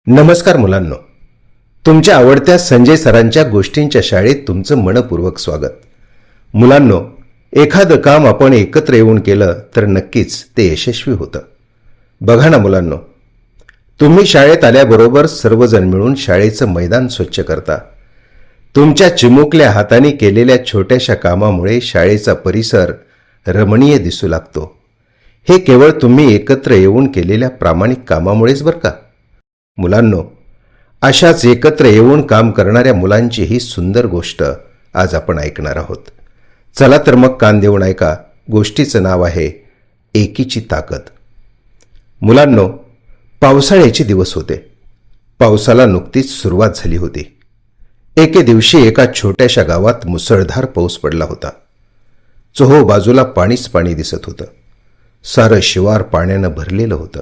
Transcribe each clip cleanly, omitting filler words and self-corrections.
नमस्कार मुलांनो, तुमच्या आवडत्या संजय सरांच्या गोष्टींच्या शाळेत तुमचं मनपूर्वक स्वागत. मुलांनो, एखादं काम आपण एकत्र येऊन केलं तर नक्कीच ते यशस्वी होतं. बघा ना मुलांनो, तुम्ही शाळेत आल्याबरोबर सर्वजण मिळून शाळेचं मैदान स्वच्छ करता. तुमच्या चिमुकल्या हाताने केलेल्या छोट्याशा कामामुळे शाळेचा परिसर रमणीय दिसू लागतो. हे केवळ तुम्ही एकत्र येऊन केलेल्या प्रामाणिक कामामुळेच बरं का. मुलांनो, अशाच एकत्र येऊन काम करणाऱ्या मुलांची ही सुंदर गोष्ट आज आपण ऐकणार आहोत. चला तर मग कान देऊन ऐका. गोष्टीचं नाव आहे एकीची ताकद. मुलांनो, पावसाळ्याचे दिवस होते. पावसाला नुकतीच सुरुवात झाली होती. एके दिवशी एका छोट्याशा गावात मुसळधार पाऊस पडला होता. चोहो बाजूला पाणीच पाणी दिसत होतं. सारं शिवार पाण्यानं भरलेलं होतं.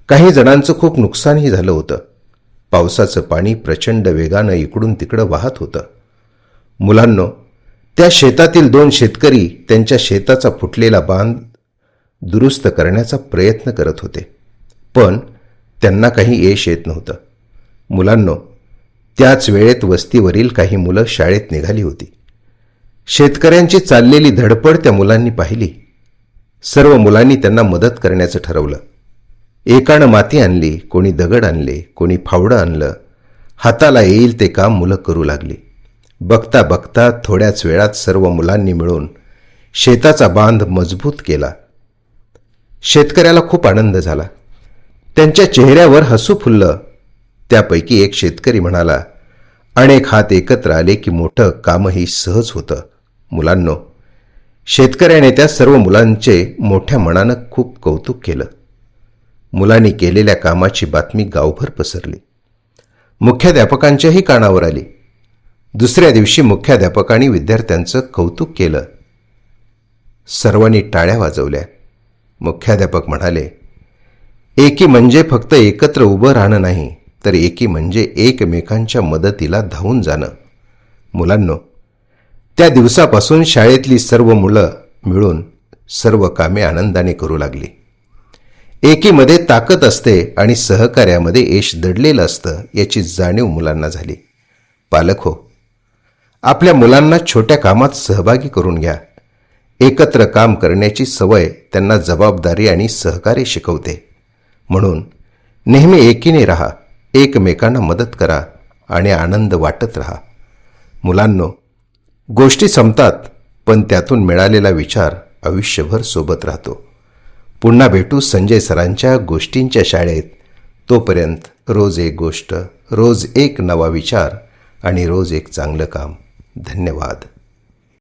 काही जणांचं खूप नुकसानही झालं होतं. पावसाचं पाणी प्रचंड वेगानं इकडून तिकडं वाहत होतं. मुलांनो, त्या शेतातील 2 शेतकरी त्यांच्या शेताचा फुटलेला बांध दुरुस्त करण्याचा प्रयत्न करत होते, पण त्यांना काही यश येत नव्हतं. मुलांनो, त्याच वेळेत वस्तीवरील काही मुलं शाळेत निघाली होती. शेतकऱ्यांची चाललेली धडपड त्या मुलांनी पाहिली. सर्व मुलांनी त्यांना मदत करण्याचं ठरवलं. एकानं माती आणली, कोणी दगड आणले, कोणी फावडं आणलं. हाताला येईल ते काम मुलं करू लागली. बघता बघता थोड्याच वेळात सर्व मुलांनी मिळून शेताचा बांध मजबूत केला. शेतकऱ्याला खूप आनंद झाला. त्यांच्या चेहऱ्यावर हसू फुललं. त्यापैकी एक शेतकरी म्हणाला, अनेक हात एकत्र आले की मोठं कामही सहज होतं. मुलांनो, शेतकऱ्याने त्या सर्व मुलांचे मोठ्या मनानं खूप कौतुक केलं. मुलांनी केलेल्या कामाची बातमी गावभर पसरली. मुख्याध्यापकांच्याही कानावर आली. दुसऱ्या दिवशी मुख्याध्यापकांनी विद्यार्थ्यांचं कौतुक केलं. सर्वांनी टाळ्या वाजवल्या. मुख्याध्यापक म्हणाले, एकी म्हणजे फक्त एकत्र उभं राहणं नाही, तर एकी म्हणजे एकमेकांच्या मदतीला धावून जाणं. मुलांनो, त्या दिवसापासून शाळेतली सर्व मुलं मिळून सर्व कामे आनंदाने करू लागली. एकीमध्ये ताकद असते आणि सहकार्यामध्ये यश दडलेलं असतं याची जाणीव मुलांना झाली. पालक हो, आपल्या मुलांना छोट्या कामात सहभागी करून घ्या. एकत्र काम करण्याची सवय त्यांना जबाबदारी आणि सहकार्य शिकवते. म्हणून नेहमी एकीने राहा, एकमेकांना मदत करा आणि आनंद वाटत राहा. मुलांनो, गोष्टी संपतात, पण त्यातून मिळालेला विचार आयुष्यभर सोबत राहतो. पुन्हा भेटू संजय सरांच्या गोष्टींच्या शाळेत. तोपर्यंत रोज एक गोष्ट, रोज एक नवा विचार आणि रोज एक चांगलं काम. धन्यवाद.